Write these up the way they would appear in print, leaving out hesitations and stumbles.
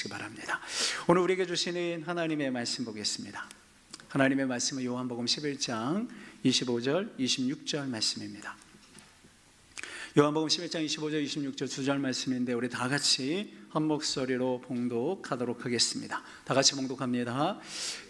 바랍니다. 오늘 우리에게 주시는 하나님의 말씀 보겠습니다. 하나님의 말씀은 요한복음 11장 25절 26절 말씀입니다. 요한복음 11장 25절 26절 두 절 말씀인데 우리 다 같이 한 목소리로 봉독하도록 하겠습니다. 다 같이 봉독합니다.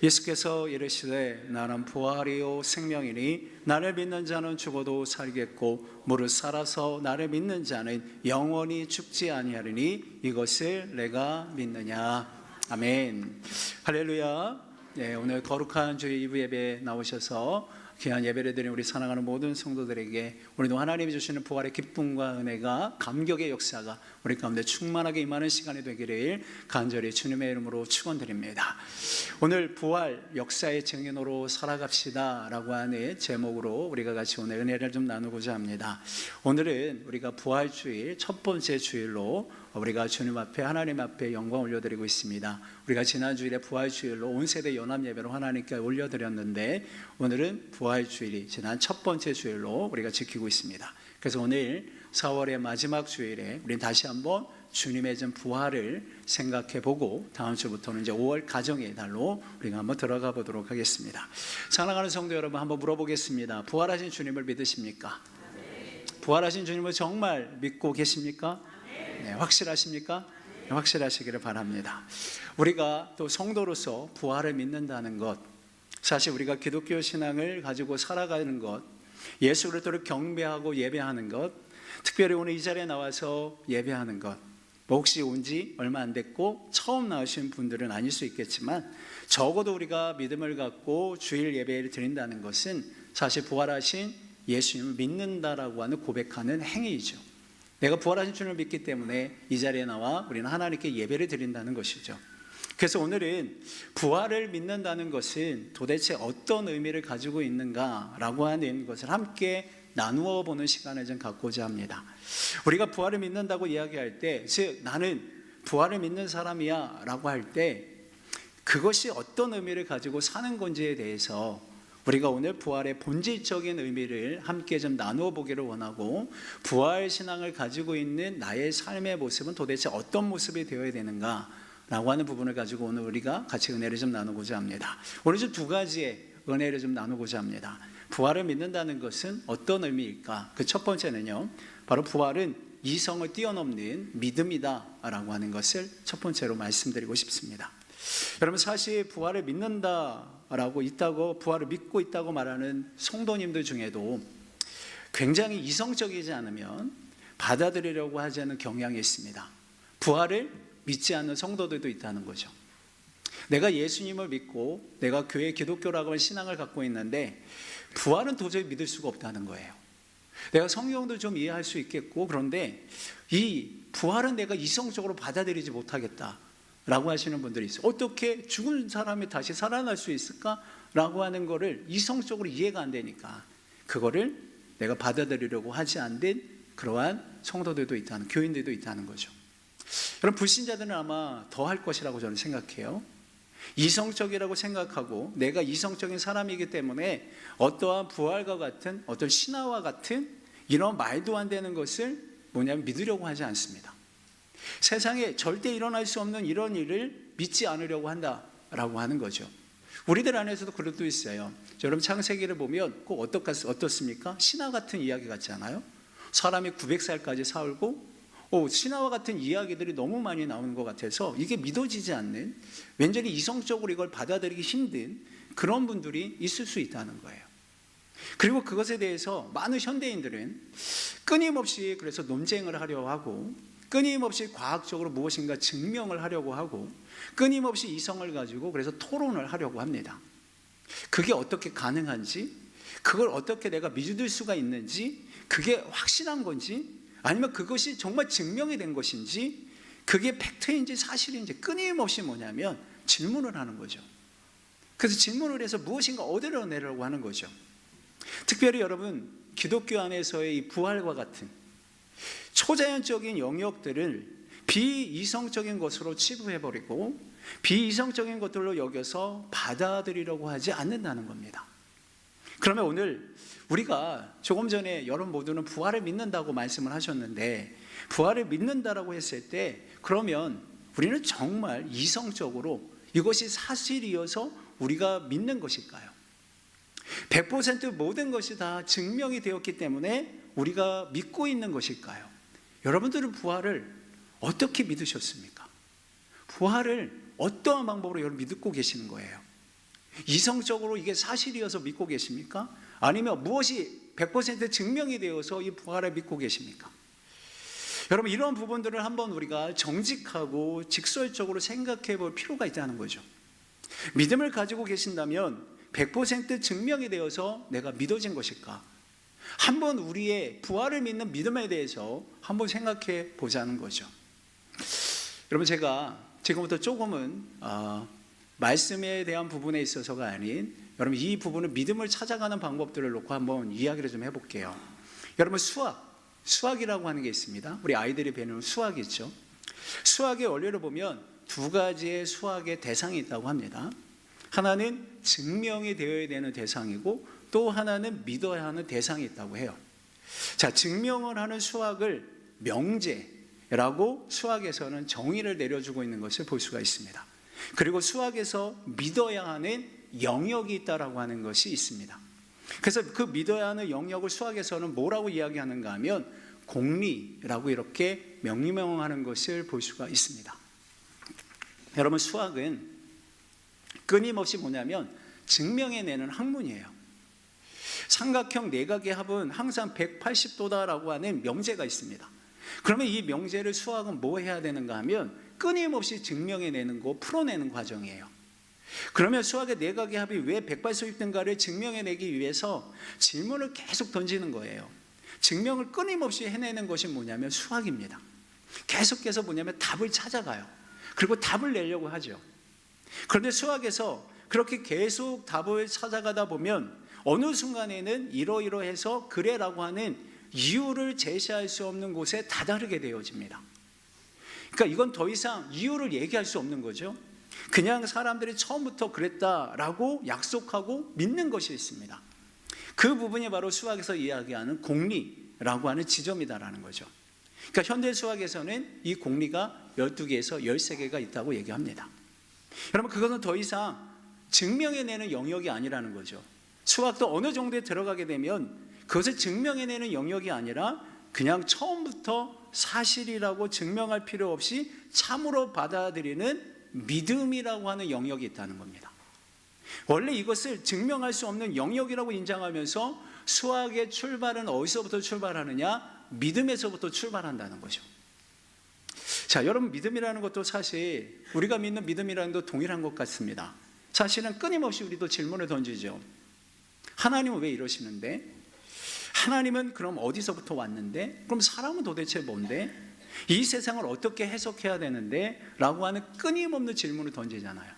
예수께서 이르시되 나는 부활이요 생명이니 나를 믿는 자는 죽어도 살겠고 무릇 살아서 나를 믿는 자는 영원히 죽지 아니하리니 이것을 내가 믿느냐. 아멘. 할렐루야. 네, 오늘 거룩한 주의 2부 예배에 나오셔서 귀한 예배를 드린 우리 사랑하는 모든 성도들에게 오늘도 하나님이 주시는 부활의 기쁨과 은혜가 감격의 역사가 우리 가운데 충만하게 임하는 시간이 되기를 간절히 주님의 이름으로 축원드립니다. 오늘 부활 역사의 증인으로 살아갑시다 라고 하는 제목으로 우리가 같이 오늘 은혜를 좀 나누고자 합니다. 오늘은 우리가 부활주일 첫 번째 주일로 우리가 주님 앞에 하나님 앞에 영광 올려드리고 있습니다. 우리가 지난 주일에 부활주일로 온 세대 연합 예배로 하나님께 올려드렸는데 오늘은 부활주일이 지난 첫 번째 주일로 우리가 지키고 있습니다. 그래서 오늘 4월의 마지막 주일에 우리는 다시 한번 주님의 전 부활을 생각해보고 다음 주부터는 이제 5월 가정의 달로 우리가 한번 들어가 보도록 하겠습니다. 사랑하는 성도 여러분, 한번 물어보겠습니다. 부활하신 주님을 믿으십니까? 부활하신 주님을 정말 믿고 계십니까? 네, 확실하십니까? 네, 확실하시기를 바랍니다. 우리가 또 성도로서 부활을 믿는다는 것, 사실 우리가 기독교 신앙을 가지고 살아가는 것, 예수 그리스도를 경배하고 예배하는 것, 특별히 오늘 이 자리에 나와서 예배하는 것, 뭐 혹시 온 지 얼마 안 됐고 처음 나오신 분들은 아닐 수 있겠지만 적어도 우리가 믿음을 갖고 주일 예배를 드린다는 것은 사실 부활하신 예수님을 믿는다라고 하는 고백하는 행위이죠. 내가 부활하신 주님을 믿기 때문에 이 자리에 나와 우리는 하나님께 예배를 드린다는 것이죠. 그래서 오늘은 부활을 믿는다는 것은 도대체 어떤 의미를 가지고 있는가라고 하는 것을 함께 나누어 보는 시간을 좀 갖고자 합니다. 우리가 부활을 믿는다고 이야기할 때, 즉 나는 부활을 믿는 사람이야 라고 할 때 그것이 어떤 의미를 가지고 사는 건지에 대해서 우리가 오늘 부활의 본질적인 의미를 함께 좀 나누어 보기를 원하고, 부활 신앙을 가지고 있는 나의 삶의 모습은 도대체 어떤 모습이 되어야 되는가 라고 하는 부분을 가지고 오늘 우리가 같이 은혜를 좀 나누고자 합니다. 오늘 좀 두 가지의 은혜를 좀 나누고자 합니다. 부활을 믿는다는 것은 어떤 의미일까? 그 첫 번째는요, 바로 부활은 이성을 뛰어넘는 믿음이다 라고 하는 것을 첫 번째로 말씀드리고 싶습니다. 여러분, 사실 부활을 믿는다라고 있다고, 부활을 믿고 있다고 말하는 성도님들 중에도 굉장히 이성적이지 않으면 받아들이려고 하지 않는 경향이 있습니다. 부활을 믿지 않는 성도들도 있다는 거죠. 내가 예수님을 믿고 내가 교회 기독교라고 하는 신앙을 갖고 있는데 부활은 도저히 믿을 수가 없다는 거예요. 내가 성경도 좀 이해할 수 있겠고, 그런데 이 부활은 내가 이성적으로 받아들이지 못하겠다 라고 하시는 분들이 있어요. 어떻게 죽은 사람이 다시 살아날 수 있을까? 라고 하는 거를 이성적으로 이해가 안 되니까 그거를 내가 받아들이려고 하지 않는 그러한 성도들도 있다는, 교인들도 있다는 거죠. 여러분, 불신자들은 아마 더 할 것이라고 저는 생각해요. 이성적이라고 생각하고 내가 이성적인 사람이기 때문에 어떠한 부활과 같은 어떤 신화와 같은 이런 말도 안 되는 것을 믿으려고 하지 않습니다. 세상에 절대 일어날 수 없는 이런 일을 믿지 않으려고 한다라고 하는 거죠. 우리들 안에서도 그런 것도 있어요. 여러분, 창세기를 보면 꼭 어떻습니까? 신화 같은 이야기 같지 않아요? 사람이 900살까지 살고 신화와 같은 이야기들이 너무 많이 나오는 것 같아서 이게 믿어지지 않는, 왠지 이성적으로 이걸 받아들이기 힘든 그런 분들이 있을 수 있다는 거예요. 그리고 그것에 대해서 많은 현대인들은 끊임없이 그래서 논쟁을 하려고 하고, 끊임없이 과학적으로 무엇인가 증명을 하려고 하고, 끊임없이 이성을 가지고 그래서 토론을 하려고 합니다. 그게 어떻게 가능한지, 그걸 어떻게 내가 믿을 수가 있는지, 그게 확실한 건지, 아니면 그것이 정말 증명이 된 것인지, 그게 팩트인지 사실인지 끊임없이 질문을 하는 거죠. 그래서 질문을 해서 무엇인가 얻으려내려고 하는 거죠. 특별히 여러분, 기독교 안에서의 이 부활과 같은 초자연적인 영역들을 비이성적인 것으로 치부해버리고 비이성적인 것들로 여겨서 받아들이려고 하지 않는다는 겁니다. 그러면 오늘 우리가 조금 전에 여러분 모두는 부활을 믿는다고 말씀을 하셨는데, 부활을 믿는다라고 했을 때 그러면 우리는 정말 이성적으로 이것이 사실이어서 우리가 믿는 것일까요? 100% 모든 것이 다 증명이 되었기 때문에 우리가 믿고 있는 것일까요? 여러분들은 부활을 어떻게 믿으셨습니까? 부활을 어떠한 방법으로 여러분 믿고 계시는 거예요? 이성적으로 이게 사실이어서 믿고 계십니까? 아니면 무엇이 100% 증명이 되어서 이 부활을 믿고 계십니까? 여러분, 이런 부분들을 한번 우리가 정직하고 직설적으로 생각해 볼 필요가 있다는 거죠. 믿음을 가지고 계신다면 100% 증명이 되어서 내가 믿어진 것일까? 한번 우리의 부활을 믿는 믿음에 대해서 한번 생각해 보자는 거죠. 여러분, 제가 지금부터 조금은 말씀에 대한 부분에 있어서가 아닌 여러분 이 부분을 믿음을 찾아가는 방법들을 놓고 한번 이야기를 좀 해볼게요. 여러분, 수학이라고 하는 게 있습니다. 우리 아이들이 배우는 수학이죠. 수학의 원리를 보면 두 가지의 수학의 대상이 있다고 합니다. 하나는 증명이 되어야 되는 대상이고 또 하나는 믿어야 하는 대상이 있다고 해요. 자, 증명을 하는 수학을 명제라고 수학에서는 정의를 내려주고 있는 것을 볼 수가 있습니다. 그리고 수학에서 믿어야 하는 영역이 있다라고 하는 것이 있습니다. 그래서 그 믿어야 하는 영역을 수학에서는 뭐라고 이야기하는가 하면 공리라고 이렇게 명명하는 것을 볼 수가 있습니다. 여러분, 수학은 끊임없이 뭐냐면 증명해내는 학문이에요. 삼각형 내각의 합은 항상 180도다라고 하는 명제가 있습니다. 그러면 이 명제를 수학은 뭐 해야 되는가 하면 끊임없이 증명해내는 거, 풀어내는 과정이에요. 그러면 수학의 내각의 합이 왜 180도인가를 증명해내기 위해서 질문을 계속 던지는 거예요. 증명을 끊임없이 해내는 것이 뭐냐면 수학입니다. 계속해서 뭐냐면 답을 찾아가요. 그리고 답을 내려고 하죠. 그런데 수학에서 그렇게 계속 답을 찾아가다 보면 어느 순간에는 이러이러해서 그래라고 하는 이유를 제시할 수 없는 곳에 다다르게 되어집니다. 그러니까 이건 더 이상 이유를 얘기할 수 없는 거죠. 그냥 사람들이 처음부터 그랬다라고 약속하고 믿는 것이 있습니다. 그 부분이 바로 수학에서 이야기하는 공리라고 하는 지점이다라는 거죠. 그러니까 현대 수학에서는 이 공리가 12개에서 13개가 있다고 얘기합니다. 여러분, 그것은 더 이상 증명해내는 영역이 아니라는 거죠. 수학도 어느 정도에 들어가게 되면 그것을 증명해내는 영역이 아니라 그냥 처음부터 사실이라고 증명할 필요 없이 참으로 받아들이는 믿음이라고 하는 영역이 있다는 겁니다. 원래 이것을 증명할 수 없는 영역이라고 인정하면서 수학의 출발은 어디서부터 출발하느냐? 믿음에서부터 출발한다는 거죠. 자, 여러분, 믿음이라는 것도 사실 우리가 믿는 믿음이라는 것도 동일한 것 같습니다. 사실은 끊임없이 우리도 질문을 던지죠. 하나님은 왜 이러시는데? 하나님은 그럼 어디서부터 왔는데? 그럼 사람은 도대체 뭔데? 이 세상을 어떻게 해석해야 되는데? 라고 하는 끊임없는 질문을 던지잖아요.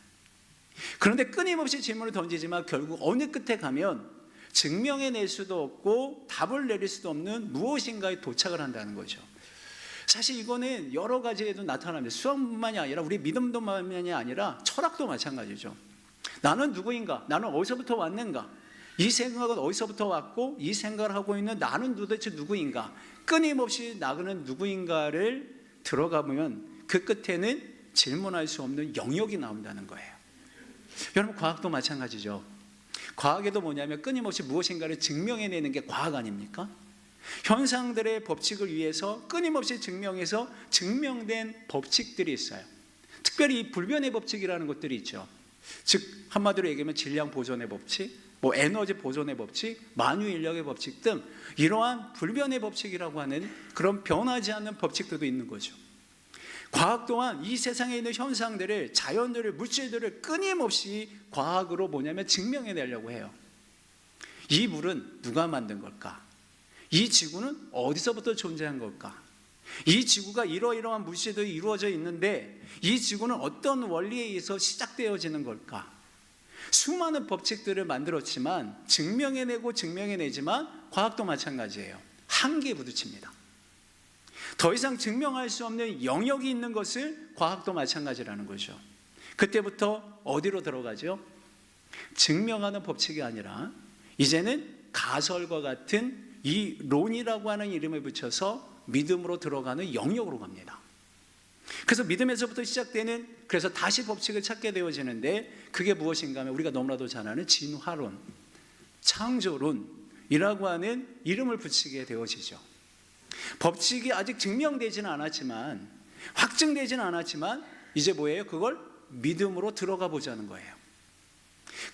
그런데 끊임없이 질문을 던지지만 결국 어느 끝에 가면 증명해낼 수도 없고 답을 내릴 수도 없는 무엇인가에 도착을 한다는 거죠. 사실 이거는 여러 가지에도 나타납니다. 수학뿐만이 아니라 우리 믿음도만이 아니라 철학도 마찬가지죠. 나는 누구인가? 나는 어디서부터 왔는가? 이 생각은 어디서부터 왔고 이 생각을 하고 있는 나는 도대체 누구인가? 끊임없이 나그는 누구인가를 들어가면 그 끝에는 질문할 수 없는 영역이 나온다는 거예요. 여러분, 과학도 마찬가지죠. 과학에도 뭐냐면 끊임없이 무엇인가를 증명해내는 게 과학 아닙니까? 현상들의 법칙을 위해서 끊임없이 증명해서 증명된 법칙들이 있어요. 특별히 이 불변의 법칙이라는 것들이 있죠. 즉 한마디로 얘기하면 질량 보존의 법칙, 에너지 보존의 법칙, 만유인력의 법칙 등 이러한 불변의 법칙이라고 하는 그런 변하지 않는 법칙들도 있는 거죠. 과학 또한 이 세상에 있는 현상들을, 자연들을, 물질들을 끊임없이 과학으로 뭐냐면 증명해내려고 해요. 이 물은 누가 만든 걸까? 이 지구는 어디서부터 존재한 걸까? 이 지구가 이러이러한 물질들이 이루어져 있는데 이 지구는 어떤 원리에 의해서 시작되어지는 걸까? 수많은 법칙들을 만들었지만 증명해내지만 과학도 마찬가지예요. 한계에 부딪힙니다. 더 이상 증명할 수 없는 영역이 있는 것을 과학도 마찬가지라는 거죠. 그때부터 어디로 들어가죠? 증명하는 법칙이 아니라 이제는 가설과 같은 이 론이라고 하는 이름을 붙여서 믿음으로 들어가는 영역으로 갑니다. 그래서 믿음에서부터 시작되는, 그래서 다시 법칙을 찾게 되어지는데, 그게 무엇인가 하면 우리가 너무나도 잘 아는 진화론, 창조론이라고 하는 이름을 붙이게 되어지죠. 법칙이 아직 증명되지는 않았지만, 확증되지는 않았지만, 이제 뭐예요? 그걸 믿음으로 들어가 보자는 거예요.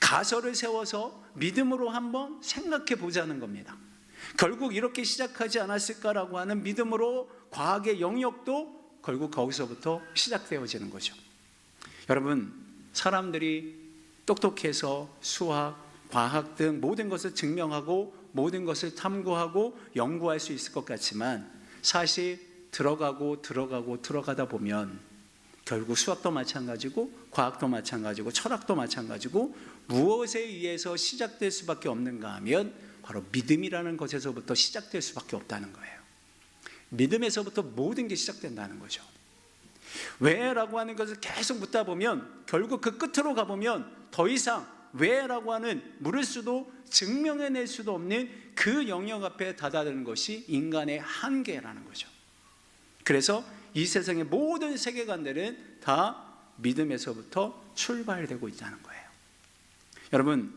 가설을 세워서 믿음으로 한번 생각해 보자는 겁니다. 결국 이렇게 시작하지 않았을까라고 하는 믿음으로 과학의 영역도 결국 거기서부터 시작되어지는 거죠. 여러분, 사람들이 똑똑해서 수학, 과학 등 모든 것을 증명하고 모든 것을 탐구하고 연구할 수 있을 것 같지만, 사실 들어가다 보면 결국 수학도 마찬가지고 과학도 마찬가지고 철학도 마찬가지고 무엇에 의해서 시작될 수밖에 없는가 하면 바로 믿음이라는 것에서부터 시작될 수밖에 없다는 거예요. 믿음에서부터 모든 게 시작된다는 거죠. 왜? 라고 하는 것을 계속 묻다 보면 결국 그 끝으로 가보면 더 이상 왜라고 하는 물을 수도 증명해낼 수도 없는 그 영역 앞에 다다르는 것이 인간의 한계라는 거죠. 그래서 이 세상의 모든 세계관들은 다 믿음에서부터 출발되고 있다는 거예요. 여러분,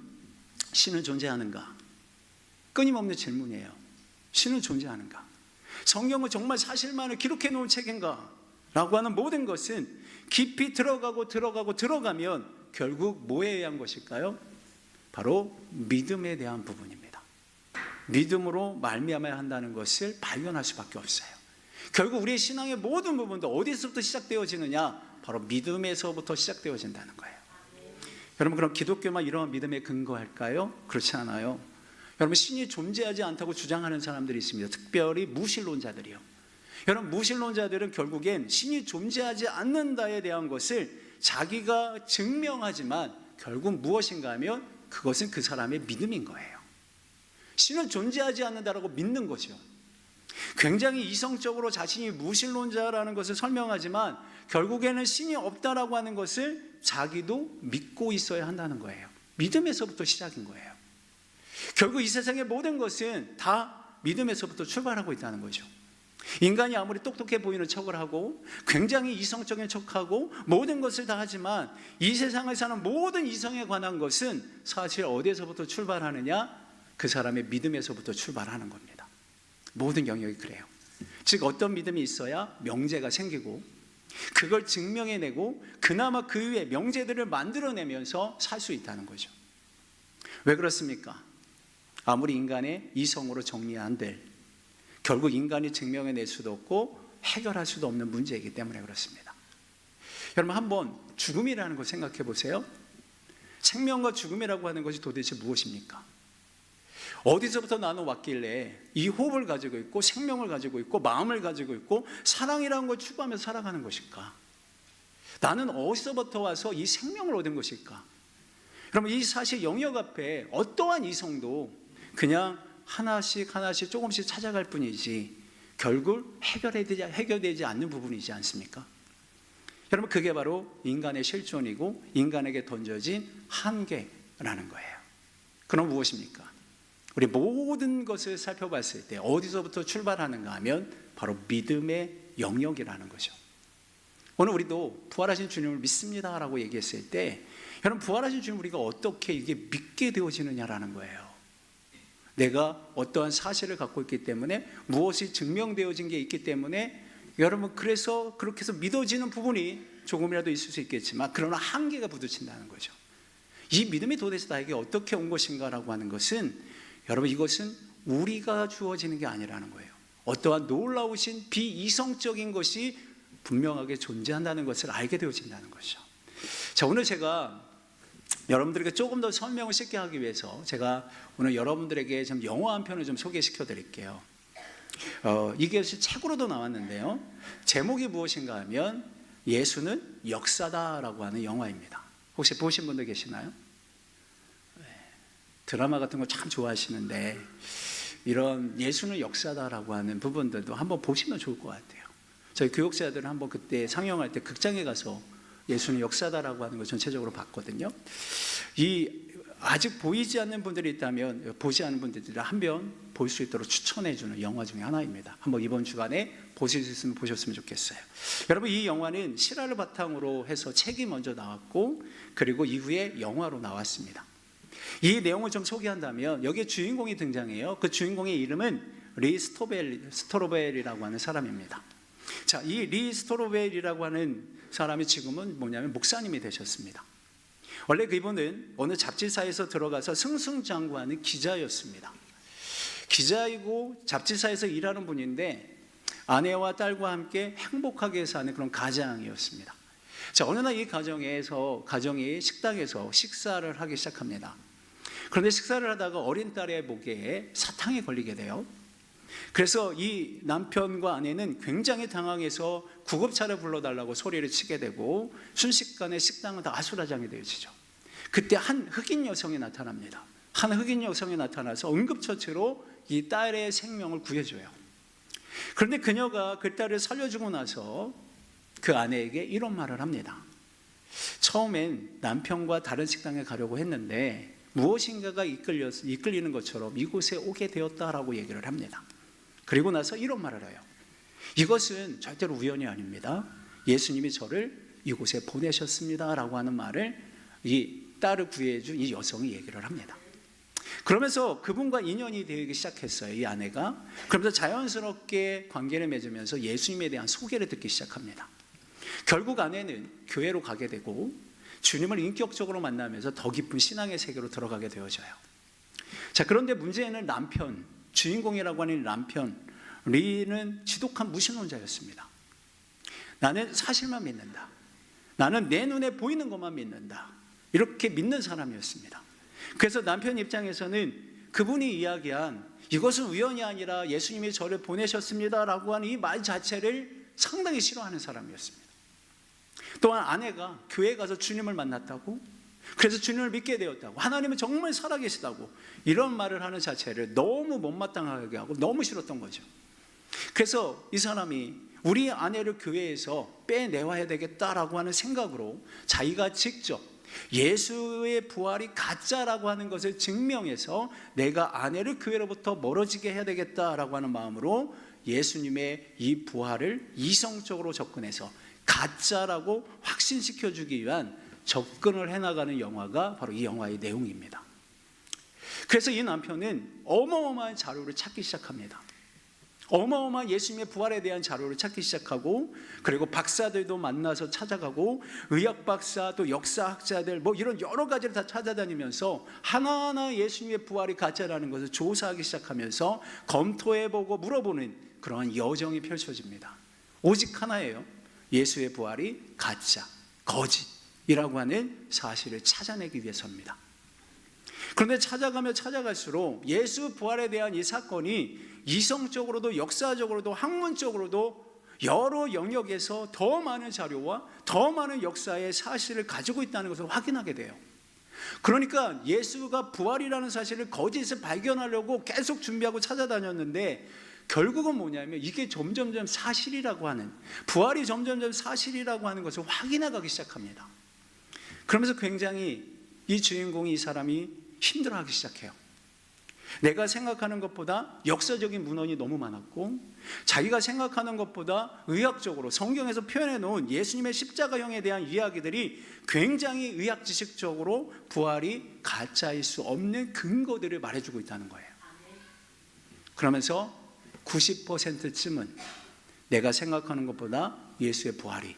신은 존재하는가? 끊임없는 질문이에요. 신은 존재하는가? 성경은 정말 사실만을 기록해 놓은 책인가? 라고 하는 모든 것은 깊이 들어가면 결국 뭐에 의한 것일까요? 바로 믿음에 대한 부분입니다. 믿음으로 말미암아야 한다는 것을 발견할 수밖에 없어요. 결국 우리의 신앙의 모든 부분도 어디서부터 시작되어지느냐? 바로 믿음에서부터 시작되어진다는 거예요. 여러분, 그럼 기독교만 이런 믿음에 근거할까요? 그렇지 않아요. 여러분, 신이 존재하지 않다고 주장하는 사람들이 있습니다. 특별히 무신론자들이요. 여러분, 무신론자들은 결국엔 신이 존재하지 않는다에 대한 것을 자기가 증명하지만 결국 무엇인가 하면 그것은 그 사람의 믿음인 거예요. 신은 존재하지 않는다라고 믿는 거죠. 굉장히 이성적으로 자신이 무신론자라는 것을 설명하지만 결국에는 신이 없다라고 하는 것을 자기도 믿고 있어야 한다는 거예요. 믿음에서부터 시작인 거예요. 결국 이 세상의 모든 것은 다 믿음에서부터 출발하고 있다는 거죠. 인간이 아무리 똑똑해 보이는 척을 하고 굉장히 이성적인 척하고 모든 것을 다 하지만 이 세상을 사는 모든 이성에 관한 것은 사실 어디에서부터 출발하느냐? 그 사람의 믿음에서부터 출발하는 겁니다. 모든 영역이 그래요. 즉 어떤 믿음이 있어야 명제가 생기고 그걸 증명해내고 그나마 그 위에 명제들을 만들어내면서 살 수 있다는 거죠. 왜 그렇습니까? 아무리 인간의 이성으로 정리 안 될, 결국 인간이 증명해낼 수도 없고 해결할 수도 없는 문제이기 때문에 그렇습니다. 여러분, 한번 죽음이라는 걸 생각해 보세요. 생명과 죽음이라고 하는 것이 도대체 무엇입니까? 어디서부터 나는 왔길래 이 호흡을 가지고 있고 생명을 가지고 있고 마음을 가지고 있고 사랑이라는 걸 추구하면서 살아가는 것일까? 나는 어디서부터 와서 이 생명을 얻은 것일까? 여러분, 이 사실 영역 앞에 어떠한 이성도 그냥 하나씩 조금씩 찾아갈 뿐이지 결국 해결되지 않는 부분이지 않습니까? 여러분, 그게 바로 인간의 실존이고 인간에게 던져진 한계라는 거예요. 그럼 무엇입니까? 우리 모든 것을 살펴봤을 때 어디서부터 출발하는가 하면 바로 믿음의 영역이라는 거죠. 오늘 우리도 부활하신 주님을 믿습니다 라고 얘기했을 때 여러분, 부활하신 주님 우리가 어떻게 이게 믿게 되어지느냐라는 거예요. 내가 어떠한 사실을 갖고 있기 때문에 무엇이 증명되어진 게 있기 때문에 여러분, 그래서 그렇게 해서 믿어지는 부분이 조금이라도 있을 수 있겠지만 그러나 한계가 부딪힌다는 거죠. 이 믿음이 도대체 나에게 어떻게 온 것인가 라고 하는 것은 여러분, 이것은 우리가 주어지는 게 아니라는 거예요. 어떠한 놀라우신 비이성적인 것이 분명하게 존재한다는 것을 알게 되어진다는 것이죠. 자, 오늘 제가 여러분들에게 조금 더 설명을 쉽게 하기 위해서 제가 오늘 여러분들에게 좀 영화 한 편을 좀 소개시켜 드릴게요. 이게 책으로도 나왔는데요. 제목이 무엇인가 하면 예수는 역사다라고 하는 영화입니다. 혹시 보신 분들 계시나요? 드라마 같은 거 참 좋아하시는데 이런 예수는 역사다라고 하는 부분들도 한번 보시면 좋을 것 같아요. 저희 교육자들은 한번 그때 상영할 때 극장에 가서 예수는 역사다라고 하는 걸 전체적으로 봤거든요. 이 아직 보이지 않는 분들이 있다면 보지 않은 분들이 한번 볼 수 있도록 추천해주는 영화 중에 하나입니다. 한번 이번 주간에 보실 수 있으면 보셨으면 좋겠어요. 여러분, 이 영화는 실화를 바탕으로 해서 책이 먼저 나왔고 그리고 이후에 영화로 나왔습니다. 이 내용을 좀 소개한다면 여기에 주인공이 등장해요. 그 주인공의 이름은 리 스토로벨이라고 하는 사람입니다. 자, 이 리 스토로벨이라고 하는 사람이 지금은 뭐냐면 목사님이 되셨습니다. 원래 그분은 어느 잡지사에서 들어가서 승승장구하는 기자였습니다. 기자이고 잡지사에서 일하는 분인데 아내와 딸과 함께 행복하게 사는 그런 가장이었습니다. 자, 어느 날 이 가정이 식당에서 식사를 하기 시작합니다. 그런데 식사를 하다가 어린 딸의 목에 사탕이 걸리게 돼요. 그래서 이 남편과 아내는 굉장히 당황해서 구급차를 불러달라고 소리를 치게 되고 순식간에 식당은 다 아수라장이 되어지죠. 그때 한 흑인 여성이 나타납니다. 한 흑인 여성이 나타나서 응급처치로 이 딸의 생명을 구해줘요. 그런데 그녀가 그 딸을 살려주고 나서 그 아내에게 이런 말을 합니다. 처음엔 남편과 다른 식당에 가려고 했는데 무엇인가가 이끌리는 것처럼 이곳에 오게 되었다라고 얘기를 합니다. 그리고 나서 이런 말을 해요. 이것은 절대로 우연이 아닙니다. 예수님이 저를 이곳에 보내셨습니다 라고 하는 말을 이 딸을 구해준 이 여성이 얘기를 합니다. 그러면서 그분과 인연이 되기 시작했어요. 이 아내가. 그러면서 자연스럽게 관계를 맺으면서 예수님에 대한 소개를 듣기 시작합니다. 결국 아내는 교회로 가게 되고 주님을 인격적으로 만나면서 더 깊은 신앙의 세계로 들어가게 되어져요. 자, 그런데 문제는 남편, 주인공이라고 하는 남편 리는 지독한 무신론자였습니다. 나는 사실만 믿는다. 나는 내 눈에 보이는 것만 믿는다. 이렇게 믿는 사람이었습니다. 그래서 남편 입장에서는 그분이 이야기한 이것은 우연이 아니라 예수님이 저를 보내셨습니다 라고 하는 이 말 자체를 상당히 싫어하는 사람이었습니다. 또한 아내가 교회에 가서 주님을 만났다고, 그래서 주님을 믿게 되었다고, 하나님은 정말 살아계시다고 이런 말을 하는 자체를 너무 못마땅하게 하고 너무 싫었던 거죠. 그래서 이 사람이 우리 아내를 교회에서 빼내와야 되겠다라고 하는 생각으로 자기가 직접 예수의 부활이 가짜라고 하는 것을 증명해서 내가 아내를 교회로부터 멀어지게 해야 되겠다라고 하는 마음으로 예수님의 이 부활을 이성적으로 접근해서 가짜라고 확신시켜주기 위한 접근을 해나가는 영화가 바로 이 영화의 내용입니다. 그래서 이 남편은 어마어마한 자료를 찾기 시작합니다. 어마어마한 예수님의 부활에 대한 자료를 찾기 시작하고, 그리고 박사들도 만나서 찾아가고, 의학 박사 또 역사학자들 뭐 이런 여러 가지를 다 찾아다니면서 하나하나 예수님의 부활이 가짜라는 것을 조사하기 시작하면서 검토해보고 물어보는 그러한 여정이 펼쳐집니다. 오직 하나예요. 예수의 부활이 가짜, 거짓이라고 하는 사실을 찾아내기 위해서입니다. 그런데 찾아가면 찾아갈수록 예수 부활에 대한 이 사건이 이성적으로도 역사적으로도 학문적으로도 여러 영역에서 더 많은 자료와 더 많은 역사의 사실을 가지고 있다는 것을 확인하게 돼요. 그러니까 예수가 부활이라는 사실을 거짓을 발견하려고 계속 준비하고 찾아다녔는데 결국은 뭐냐면 이게 점점점 사실이라고 하는, 부활이 점점점 사실이라고 하는 것을 확인해가기 시작합니다. 그러면서 굉장히 이 주인공이, 이 사람이 힘들어하기 시작해요. 내가 생각하는 것보다 역사적인 문헌이 너무 많았고, 자기가 생각하는 것보다 의학적으로 성경에서 표현해 놓은 예수님의 십자가형에 대한 이야기들이 굉장히 의학 지식적으로 부활이 가짜일 수 없는 근거들을 말해주고 있다는 거예요. 그러면서 90%쯤은 내가 생각하는 것보다 예수의 부활이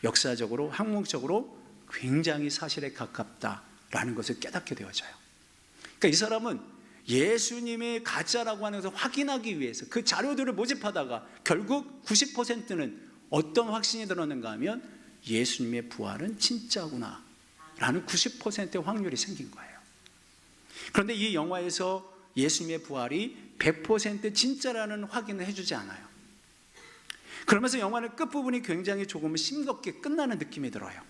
역사적으로 학문적으로 굉장히 사실에 가깝다라는 것을 깨닫게 되어져요. 그러니까 이 사람은 예수님이 가짜라고 하는 것을 확인하기 위해서 그 자료들을 모집하다가 결국 90%는 어떤 확신이 들었는가 하면 예수님의 부활은 진짜구나 라는 90%의 확률이 생긴 거예요. 그런데 이 영화에서 예수님의 부활이 100% 진짜라는 확인을 해주지 않아요. 그러면서 영화는 끝부분이 굉장히 조금 싱겁게 끝나는 느낌이 들어요.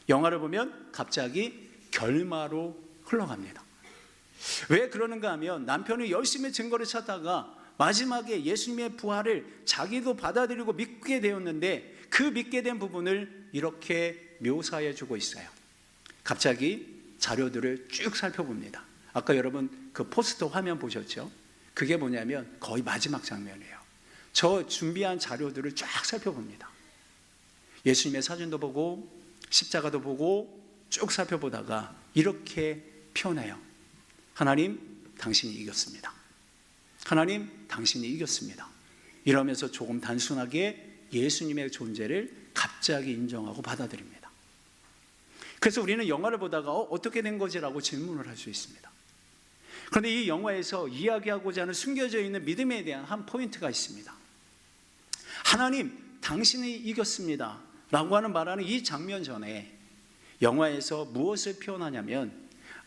영화를 보면 갑자기 결말로 흘러갑니다. 왜 그러는가 하면 남편이 열심히 증거를 찾다가 마지막에 예수님의 부활을 자기도 받아들이고 믿게 되었는데 그 믿게 된 부분을 이렇게 묘사해 주고 있어요. 갑자기 자료들을 쭉 살펴봅니다. 아까 여러분 그 포스터 화면 보셨죠? 그게 뭐냐면 거의 마지막 장면이에요. 저 준비한 자료들을 쫙 살펴봅니다. 예수님의 사진도 보고 십자가도 보고 쭉 살펴보다가 이렇게 표현해요. 하나님, 당신이 이겼습니다. 하나님, 당신이 이겼습니다. 이러면서 조금 단순하게 예수님의 존재를 갑자기 인정하고 받아들입니다. 그래서 우리는 영화를 보다가 어떻게 된 거지라고 질문을 할 수 있습니다. 그런데 이 영화에서 이야기하고자 하는 숨겨져 있는 믿음에 대한 한 포인트가 있습니다. 하나님, 당신이 이겼습니다 라고 하는 말하는 이 장면 전에 영화에서 무엇을 표현하냐면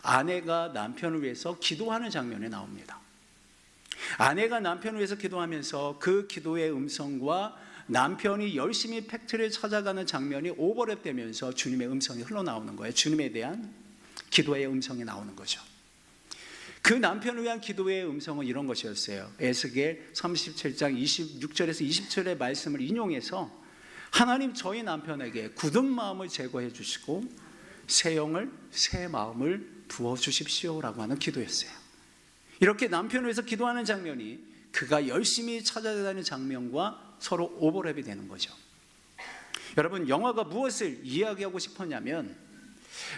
아내가 남편을 위해서 기도하는 장면이 나옵니다. 아내가 남편을 위해서 기도하면서 그 기도의 음성과 남편이 열심히 팩트를 찾아가는 장면이 오버랩되면서 주님의 음성이 흘러나오는 거예요. 주님에 대한 기도의 음성이 나오는 거죠. 그 남편을 위한 기도의 음성은 이런 것이었어요. 에스겔 37장 26절에서 20절의 말씀을 인용해서 하나님, 저희 남편에게 굳은 마음을 제거해 주시고 새 영을, 새 마음을 부어주십시오 라고 하는 기도였어요. 이렇게 남편을 위해서 기도하는 장면이 그가 열심히 찾아다니는 장면과 서로 오버랩이 되는 거죠. 여러분, 영화가 무엇을 이야기하고 싶었냐면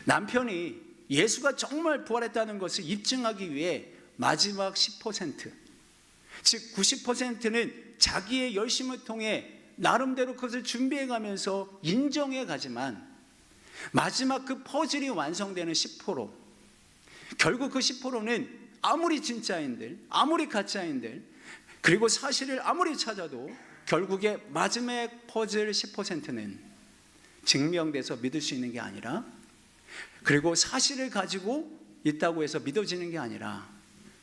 남편이 예수가 정말 부활했다는 것을 입증하기 위해 마지막 10%, 즉 90%는 자기의 열심을 통해 나름대로 그것을 준비해 가면서 인정해 가지만 마지막 그 퍼즐이 완성되는 10%, 결국 그 10%는 아무리 진짜인들, 아무리 가짜인들, 그리고 사실을 아무리 찾아도 결국에 마지막 퍼즐 10%는 증명돼서 믿을 수 있는 게 아니라, 그리고 사실을 가지고 있다고 해서 믿어지는 게 아니라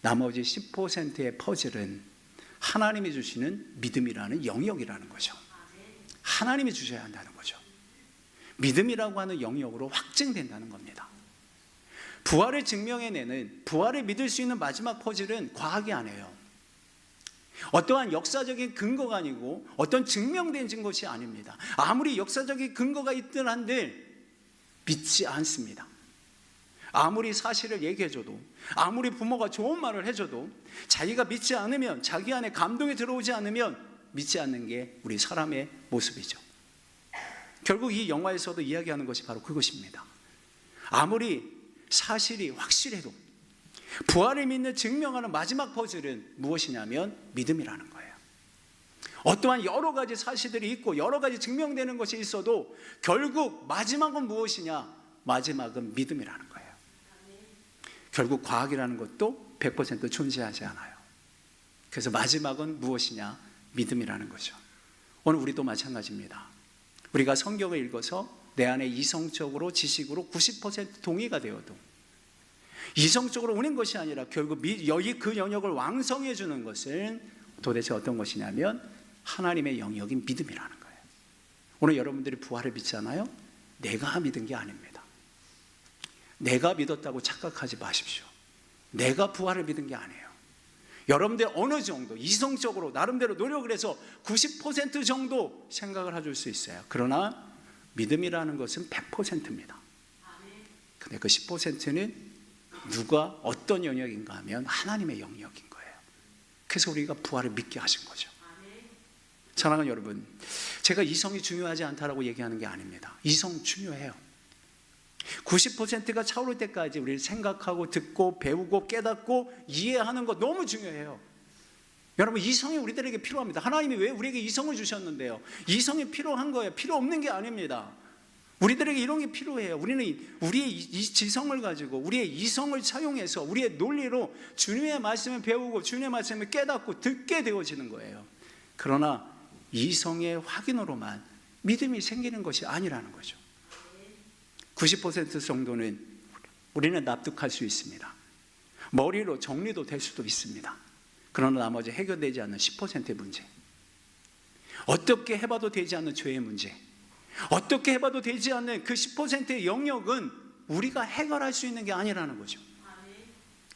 나머지 10%의 퍼즐은 하나님이 주시는 믿음이라는 영역이라는 거죠. 하나님이 주셔야 한다는 거죠. 믿음이라고 하는 영역으로 확증된다는 겁니다. 부활을 증명해내는, 부활을 믿을 수 있는 마지막 퍼즐은 과학이 아니에요. 어떠한 역사적인 근거가 아니고 어떤 증명된 것이 아닙니다. 아무리 역사적인 근거가 있든 한들 믿지 않습니다. 아무리 사실을 얘기해줘도, 아무리 부모가 좋은 말을 해줘도 자기가 믿지 않으면, 자기 안에 감동이 들어오지 않으면 믿지 않는 게 우리 사람의 모습이죠. 결국 이 영화에서도 이야기하는 것이 바로 그것입니다. 아무리 사실이 확실해도 부활을 믿는 증명하는 마지막 퍼즐은 무엇이냐면 믿음이라는 거예요. 어떠한 여러 가지 사실들이 있고 여러 가지 증명되는 것이 있어도 결국 마지막은 무엇이냐? 마지막은 믿음이라는 거예요. 결국 과학이라는 것도 100% 존재하지 않아요. 그래서 마지막은 무엇이냐? 믿음이라는 거죠. 오늘 우리도 마찬가지입니다. 우리가 성경을 읽어서 내 안에 이성적으로, 지식으로 90% 동의가 되어도 이성적으로 오는 것이 아니라 결국 그 영역을 왕성해 주는 것은 도대체 어떤 것이냐면 하나님의 영역인 믿음이라는 거예요. 오늘 여러분들이 부활을 믿잖아요. 내가 믿은 게 아닙니다. 내가 믿었다고 착각하지 마십시오. 내가 부활을 믿은 게 아니에요. 여러분들 어느 정도 이성적으로 나름대로 노력을 해서 90% 정도 생각을 해줄 수 있어요. 그러나 믿음이라는 것은 100%입니다. 근데 그 10%는 누가 어떤 영역인가 하면 하나님의 영역인 거예요. 그래서 우리가 부활을 믿게 하신 거죠. 사랑하는 여러분, 제가 이성이 중요하지 않다라고 얘기하는 게 아닙니다. 이성 중요해요. 90%가 차오를 때까지 우리를 생각하고 듣고 배우고 깨닫고 이해하는 거 너무 중요해요. 여러분, 이성이 우리들에게 필요합니다. 하나님이 왜 우리에게 이성을 주셨는데요? 이성이 필요한 거예요. 필요 없는 게 아닙니다. 우리들에게 이런 게 필요해요. 우리는 우리의 이 지성을 가지고 우리의 이성을 차용해서 우리의 논리로 주님의 말씀을 배우고 주님의 말씀을 깨닫고 듣게 되어지는 거예요. 그러나 이성의 확인으로만 믿음이 생기는 것이 아니라는 거죠. 90% 정도는 우리는 납득할 수 있습니다. 머리로 정리도 될 수도 있습니다. 그러나 나머지 해결되지 않는 10%의 문제, 어떻게 해봐도 되지 않는 죄의 문제, 어떻게 해봐도 되지 않는 그 10%의 영역은 우리가 해결할 수 있는 게 아니라는 거죠.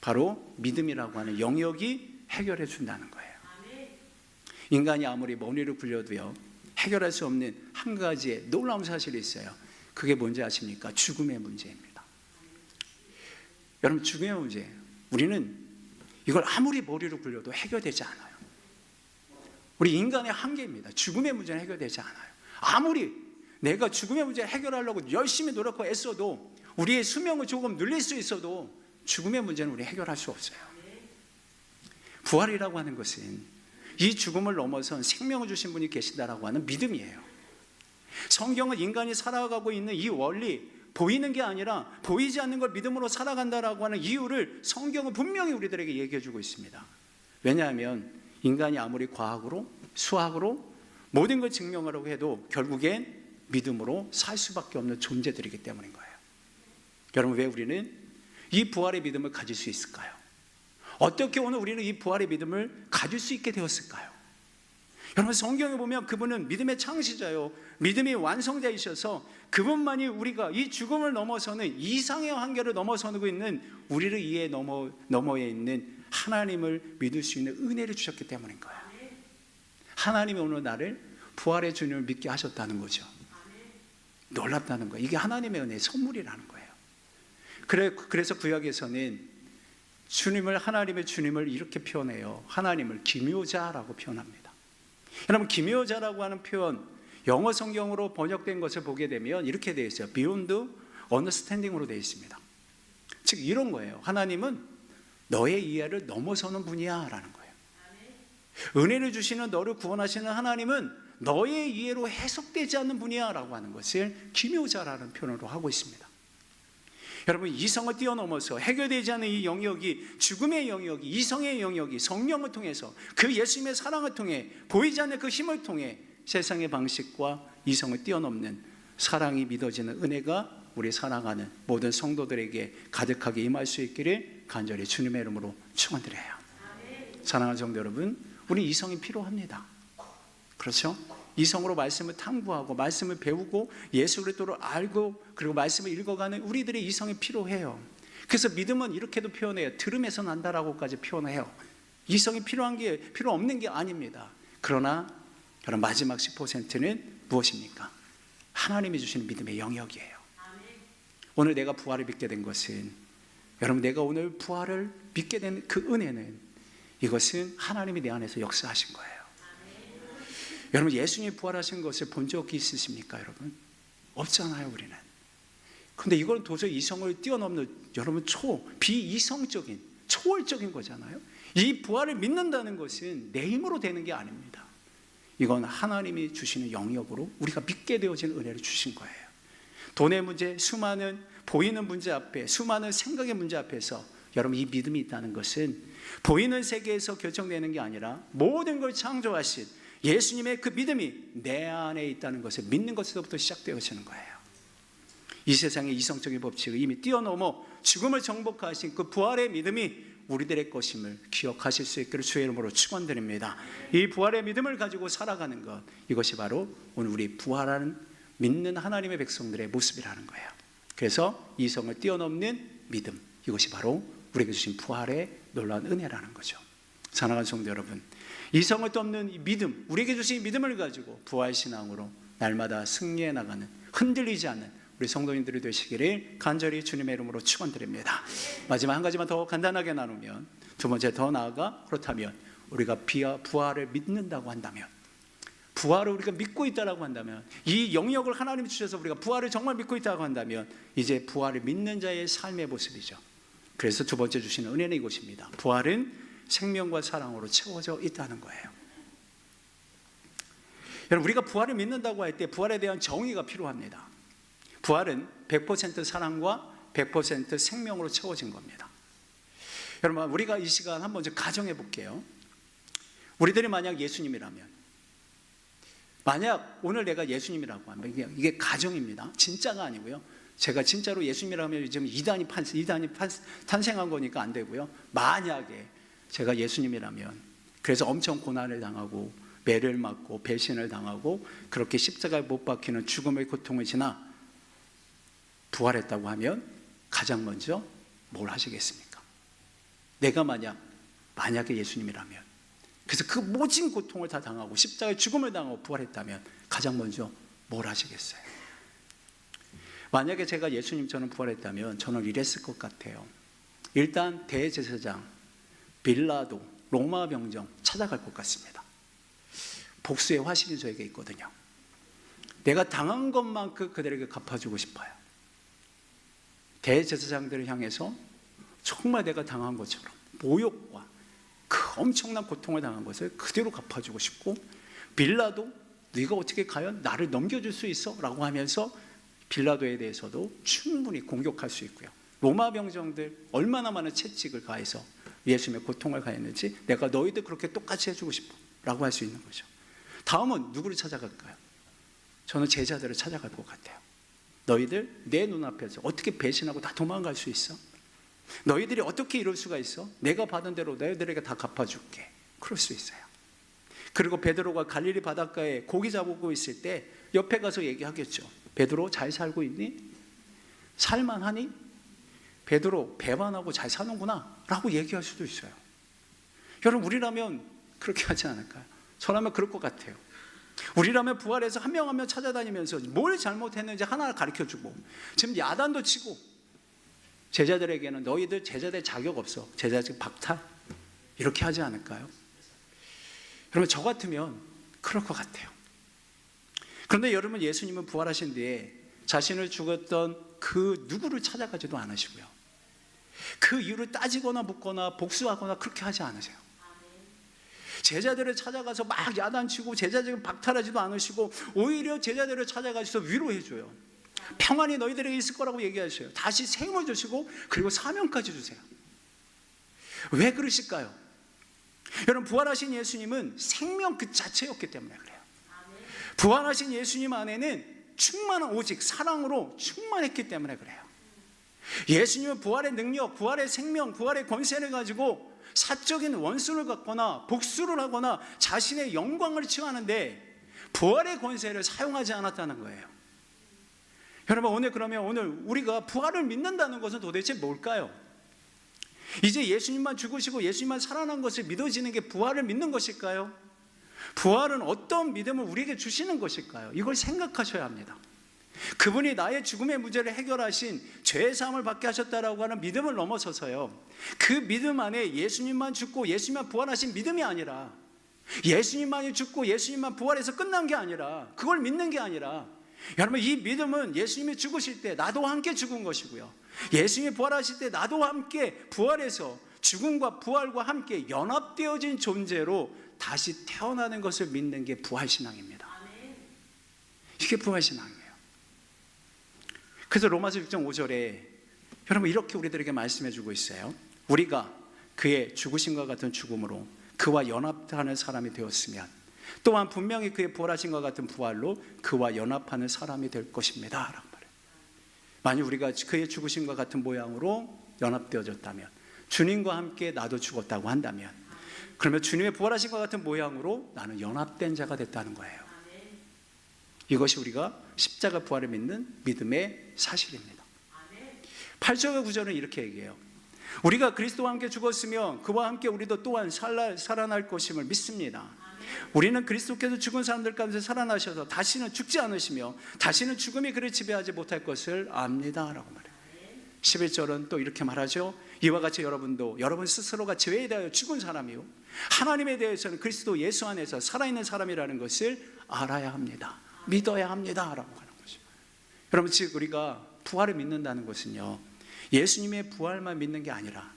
바로 믿음이라고 하는 영역이 해결해 준다는 거예요. 인간이 아무리 머리를 굴려도요, 해결할 수 없는 한 가지의 놀라운 사실이 있어요. 그게 뭔지 아십니까? 죽음의 문제입니다. 여러분, 죽음의 문제, 우리는 이걸 아무리 머리로 굴려도 해결되지 않아요. 우리 인간의 한계입니다. 죽음의 문제는 해결되지 않아요. 아무리 내가 죽음의 문제를 해결하려고 열심히 노력하고 애써도, 우리의 수명을 조금 늘릴 수 있어도 죽음의 문제는 우리 해결할 수 없어요. 부활이라고 하는 것은 이 죽음을 넘어선 생명을 주신 분이 계신다라고 하는 믿음이에요. 성경은 인간이 살아가고 있는 이 원리, 보이는 게 아니라 보이지 않는 걸 믿음으로 살아간다라고 하는 이유를 성경은 분명히 우리들에게 얘기해 주고 있습니다. 왜냐하면 인간이 아무리 과학으로, 수학으로 모든 걸 증명하려고 해도 결국엔 믿음으로 살 수밖에 없는 존재들이기 때문인 거예요. 여러분, 왜 우리는 이 부활의 믿음을 가질 수 있을까요? 어떻게 오늘 우리는 이 부활의 믿음을 가질 수 있게 되었을까요? 여러분, 성경에 보면 그분은 믿음의 창시자요, 믿음의 완성자이셔서 그분만이 우리가 이 죽음을 넘어서는, 이상의 한계를 넘어서고 있는 우리를 이해 너머에 있는 하나님을 믿을 수 있는 은혜를 주셨기 때문인 거예요. 하나님이 오늘 나를 부활의 주님을 믿게 하셨다는 거죠. 놀랍다는 거예요. 이게 하나님의 은혜의 선물이라는 거예요. 그래서 구약에서는 주님을, 하나님의 주님을 이렇게 표현해요. 하나님을 기묘자라고 표현합니다. 여러분, 기묘자라고 하는 표현, 영어 성경으로 번역된 것을 보게 되면 이렇게 되어 있어요. Beyond Understanding으로 되어 있습니다. 즉 이런 거예요. 하나님은 너의 이해를 넘어서는 분이야 라는 거예요. 은혜를 주시는, 너를 구원하시는 하나님은 너의 이해로 해석되지 않는 분이야 라고 하는 것을 기묘자라는 표현으로 하고 있습니다. 여러분, 이성을 뛰어넘어서 해결되지 않는 이 영역이, 죽음의 영역이, 이성의 영역이 성령을 통해서, 그 예수님의 사랑을 통해, 보이지 않는 그 힘을 통해 세상의 방식과 이성을 뛰어넘는 사랑이 믿어지는 은혜가 우리 사랑하는 모든 성도들에게 가득하게 임할 수 있기를 간절히 주님의 이름으로 축원드려요. 사랑하는 성도 여러분, 우리 이성이 필요합니다. 그렇죠? 이성으로 말씀을 탐구하고 말씀을 배우고 예수 그리스도를 알고 그리고 말씀을 읽어가는 우리들의 이성이 필요해요. 그래서 믿음은 이렇게도 표현해요. 들음에서 난다라고까지 표현해요. 이성이 필요한 게 필요 없는 게 아닙니다. 그러나 여러분, 마지막 10%는 무엇입니까? 하나님이 주시는 믿음의 영역이에요. 오늘 내가 부활을 믿게 된 것은, 여러분, 내가 오늘 부활을 믿게 된 그 은혜는, 이것은 하나님이 내 안에서 역사하신 거예요. 여러분, 예수님이 부활하신 것을 본 적이 있으십니까? 여러분, 없잖아요. 우리는. 근데 이건 도저히 이성을 뛰어넘는, 여러분, 비이성적인, 초월적인 거잖아요. 이 부활을 믿는다는 것은 내 힘으로 되는 게 아닙니다. 이건 하나님이 주시는 영역으로 우리가 믿게 되어지는 은혜를 주신 거예요. 돈의 문제, 수많은 보이는 문제 앞에, 수많은 생각의 문제 앞에서 여러분, 이 믿음이 있다는 것은 보이는 세계에서 결정되는 게 아니라 모든 걸 창조하신 예수님의 그 믿음이 내 안에 있다는 것을 믿는 것에서부터 시작되어지는 거예요. 이 세상의 이성적인 법칙을 이미 뛰어넘어 죽음을 정복하신 그 부활의 믿음이 우리들의 것임을 기억하실 수 있기를 주의 이름으로 축원드립니다. 이 부활의 믿음을 가지고 살아가는 것, 이것이 바로 오늘 우리 부활하는 믿는 하나님의 백성들의 모습이라는 거예요. 그래서 이성을 뛰어넘는 믿음, 이것이 바로 우리에게 주신 부활의 놀라운 은혜라는 거죠. 사랑하는 성도 여러분, 이성을 뛰어넘는 이 믿음, 우리에게 주신 이 믿음을 가지고 부활신앙으로 날마다 승리해 나가는, 흔들리지 않는 우리 성도님들이 되시기를 간절히 주님의 이름으로 축원드립니다. 마지막 한 가지만 더 간단하게 나누면, 두 번째, 더 나아가 그렇다면 우리가 부활을 믿는다고 한다면, 부활을 우리가 믿고 있다고 한다면, 이 영역을 하나님이 주셔서 우리가 부활을 정말 믿고 있다고 한다면, 이제 부활을 믿는 자의 삶의 모습이죠. 그래서 두 번째 주시는 은혜는 이것입니다. 부활은 생명과 사랑으로 채워져 있다는 거예요. 여러분, 우리가 부활을 믿는다고 할 때 부활에 대한 정의가 필요합니다. 부활은 100% 사랑과 100% 생명으로 채워진 겁니다. 여러분, 우리가 이 시간 한번 가정해 볼게요. 우리들이 만약 예수님이라면, 만약 오늘 내가 예수님이라고 하면, 이게 가정입니다. 진짜가 아니고요. 제가 진짜로 예수님이라면 지금 이단이 탄생한 거니까 안 되고요. 만약에 제가 예수님이라면, 그래서 엄청 고난을 당하고 매를 맞고 배신을 당하고 그렇게 십자가에 못 박히는 죽음의 고통을 지나 부활했다고 하면 가장 먼저 뭘 하시겠습니까? 내가 만약에 예수님이라면, 그래서 그 모진 고통을 다 당하고 십자가에 죽음을 당하고 부활했다면 가장 먼저 뭘 하시겠어요? 만약에 제가 예수님처럼 부활했다면 저는 이랬을 것 같아요. 일단 대제사장 빌라도 로마 병정 찾아갈 것 같습니다. 복수의 화신이 저에게 있거든요. 내가 당한 것만큼 그들에게 갚아주고 싶어요. 대제사장들을 향해서 정말 내가 당한 것처럼 모욕과 그 엄청난 고통을 당한 것을 그대로 갚아주고 싶고, 빌라도 네가 어떻게 과연 나를 넘겨줄 수 있어? 라고 하면서 빌라도에 대해서도 충분히 공격할 수 있고요. 로마 병정들 얼마나 많은 채찍을 가해서 예수님의 고통을 가했는지 내가 너희들 그렇게 똑같이 해주고 싶어 라고 할 수 있는 거죠. 다음은 누구를 찾아갈까요? 저는 제자들을 찾아갈 것 같아요. 너희들 내 눈앞에서 어떻게 배신하고 다 도망갈 수 있어? 너희들이 어떻게 이럴 수가 있어? 내가 받은 대로 너희들에게 다 갚아줄게. 그럴 수 있어요. 그리고 베드로가 갈릴리 바닷가에 고기 잡고 있을 때 옆에 가서 얘기하겠죠. 베드로 잘 살고 있니? 살만하니? 베드로 배반하고 잘 사는구나 라고 얘기할 수도 있어요. 여러분, 우리라면 그렇게 하지 않을까요? 저라면 그럴 것 같아요. 우리라면 부활해서 한 명 한 명 찾아다니면서 뭘 잘못했는지 하나 가르쳐주고, 지금 야단도 치고, 제자들에게는 너희들 제자될 자격 없어, 제자직 박탈, 이렇게 하지 않을까요? 여러분, 저 같으면 그럴 것 같아요. 그런데 여러분, 예수님은 부활하신 뒤에 자신을 죽었던 그 누구를 찾아가지도 않으시고요, 그 이유를 따지거나 묻거나 복수하거나 그렇게 하지 않으세요. 제자들을 찾아가서 막 야단치고 제자들을 박탈하지도 않으시고, 오히려 제자들을 찾아가셔서 위로해줘요. 평안이 너희들에게 있을 거라고 얘기하셔요. 다시 생명을 주시고, 그리고 사명까지 주세요. 왜 그러실까요? 여러분, 부활하신 예수님은 생명 그 자체였기 때문에 그래요. 부활하신 예수님 안에는 충만한 오직 사랑으로 충만했기 때문에 그래요. 예수님은 부활의 능력, 부활의 생명, 부활의 권세를 가지고 사적인 원수를 갖거나 복수를 하거나 자신의 영광을 취하는데 부활의 권세를 사용하지 않았다는 거예요. 여러분, 오늘 우리가 부활을 믿는다는 것은 도대체 뭘까요? 이제 예수님만 죽으시고 예수님만 살아난 것을 믿어지는 게 부활을 믿는 것일까요? 부활은 어떤 믿음을 우리에게 주시는 것일까요? 이걸 생각하셔야 합니다. 그분이 나의 죽음의 문제를 해결하신 죄의 사함을 받게 하셨다라고 하는 믿음을 넘어서서요, 그 믿음 안에 예수님만 죽고 예수님만 부활하신 믿음이 아니라, 예수님만이 죽고 예수님만 부활해서 끝난 게 아니라, 그걸 믿는 게 아니라, 여러분, 이 믿음은 예수님이 죽으실 때 나도 함께 죽은 것이고요, 예수님이 부활하실 때 나도 함께 부활해서 죽음과 부활과 함께 연합되어진 존재로 다시 태어나는 것을 믿는 게 부활신앙입니다. 이게 부활신앙이에요. 그래서 로마서 6장 5절에 여러분 이렇게 우리들에게 말씀해 주고 있어요. 우리가 그의 죽으심과 같은 죽음으로 그와 연합하는 사람이 되었으면 또한 분명히 그의 부활하심과 같은 부활로 그와 연합하는 사람이 될 것입니다 라고 말해요. 만약 우리가 그의 죽으심과 같은 모양으로 연합되어졌다면, 주님과 함께 나도 죽었다고 한다면, 그러면 주님의 부활하심과 같은 모양으로 나는 연합된 자가 됐다는 거예요. 이것이 우리가 십자가 부활을 믿는 믿음의 사실입니다. 8절과 9절은 이렇게 얘기해요. 우리가 그리스도와 함께 죽었으면 그와 함께 우리도 또한 살아날 것임을 믿습니다. 우리는 그리스도께서 죽은 사람들 가운데 살아나셔서 다시는 죽지 않으시며 다시는 죽음이 그를 지배하지 못할 것을 압니다 라고 말해요. 11절은 또 이렇게 말하죠. 이와 같이 여러분도 여러분 스스로가 죄에 대하여 죽은 사람이요 하나님에 대해서는 그리스도 예수 안에서 살아있는 사람이라는 것을 알아야 합니다, 믿어야 합니다 라고 하는 거죠. 여러분, 즉 우리가 부활을 믿는다는 것은요, 예수님의 부활만 믿는 게 아니라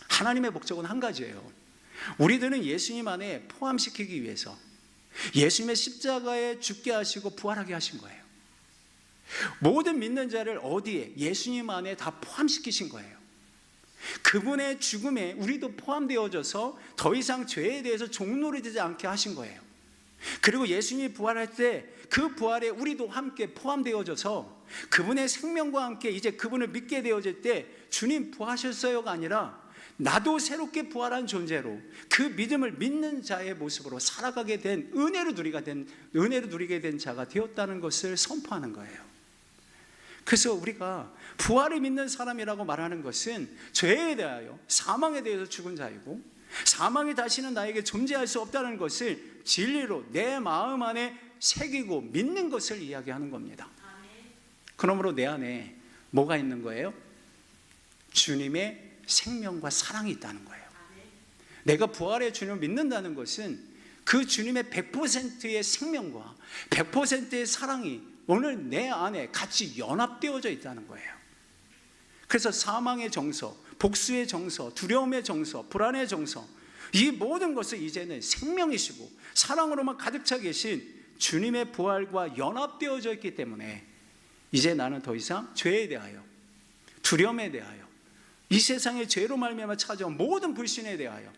하나님의 목적은 한 가지예요. 우리들은 예수님 안에 포함시키기 위해서 예수님의 십자가에 죽게 하시고 부활하게 하신 거예요. 모든 믿는 자를 어디에? 예수님 안에 다 포함시키신 거예요. 그분의 죽음에 우리도 포함되어져서 더 이상 죄에 대해서 종노릇되지 않게 하신 거예요. 그리고 예수님이 부활할 때 그 부활에 우리도 함께 포함되어져서 그분의 생명과 함께 이제 그분을 믿게 되어질 때 주님 부활하셨어요가 아니라 나도 새롭게 부활한 존재로 그 믿음을 믿는 자의 모습으로 살아가게 된 은혜를 누리게 된 자가 되었다는 것을 선포하는 거예요. 그래서 우리가 부활을 믿는 사람이라고 말하는 것은 죄에 대하여 사망에 대해서 죽은 자이고 사망이 다시는 나에게 존재할 수 없다는 것을 진리로 내 마음 안에 새기고 믿는 것을 이야기하는 겁니다. 그러므로 내 안에 뭐가 있는 거예요? 주님의 생명과 사랑이 있다는 거예요. 내가 부활의 주님을 믿는다는 것은 그 주님의 100%의 생명과 100%의 사랑이 오늘 내 안에 같이 연합되어져 있다는 거예요. 그래서 사망의 정서, 복수의 정서, 두려움의 정서, 불안의 정서, 이 모든 것을 이제는 생명이시고 사랑으로만 가득 차 계신 주님의 부활과 연합되어져 있기 때문에 이제 나는 더 이상 죄에 대하여, 두려움에 대하여, 이 세상의 죄로 말미암아 찾아온 모든 불신에 대하여,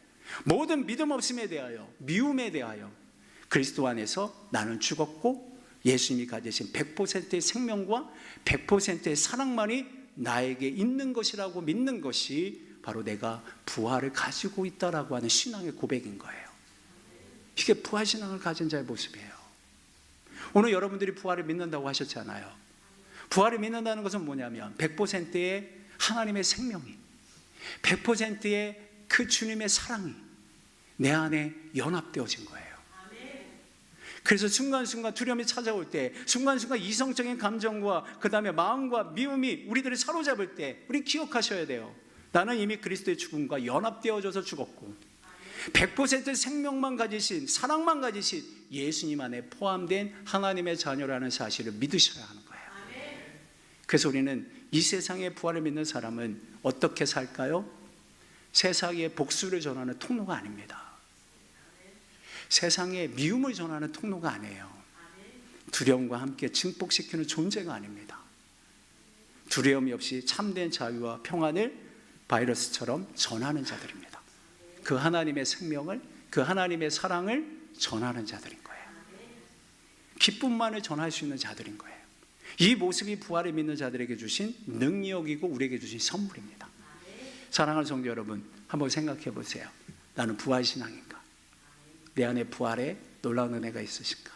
모든 믿음 없음에 대하여, 미움에 대하여 그리스도 안에서 나는 죽었고 예수님이 가지신 100%의 생명과 100%의 사랑만이 나에게 있는 것이라고 믿는 것이 바로 내가 부활을 가지고 있다라고 하는 신앙의 고백인 거예요. 이게 부활신앙을 가진 자의 모습이에요. 오늘 여러분들이 부활을 믿는다고 하셨잖아요. 부활을 믿는다는 것은 뭐냐면 100%의 하나님의 생명이, 100%의 그 주님의 사랑이 내 안에 연합되어진 거예요. 그래서 순간순간 두려움이 찾아올 때, 순간순간 이성적인 감정과 그 다음에 마음과 미움이 우리들을 사로잡을 때 우리 기억하셔야 돼요. 나는 이미 그리스도의 죽음과 연합되어져서 죽었고 100% 생명만 가지신, 사랑만 가지신 예수님 안에 포함된 하나님의 자녀라는 사실을 믿으셔야 하는 거예요. 그래서 우리는 이 세상의 부활을 믿는 사람은 어떻게 살까요? 세상에 복수를 전하는 통로가 아닙니다. 세상에 미움을 전하는 통로가 아니에요. 두려움과 함께 증폭시키는 존재가 아닙니다. 두려움이 없이 참된 자유와 평안을 바이러스처럼 전하는 자들입니다. 그 하나님의 생명을, 그 하나님의 사랑을 전하는 자들인 거예요. 기쁨만을 전할 수 있는 자들인 거예요. 이 모습이 부활을 믿는 자들에게 주신 능력이고 우리에게 주신 선물입니다. 사랑하는 성도 여러분, 한번 생각해 보세요. 나는 부활신앙인가? 내 안에 부활에 놀라운 은혜가 있으신가?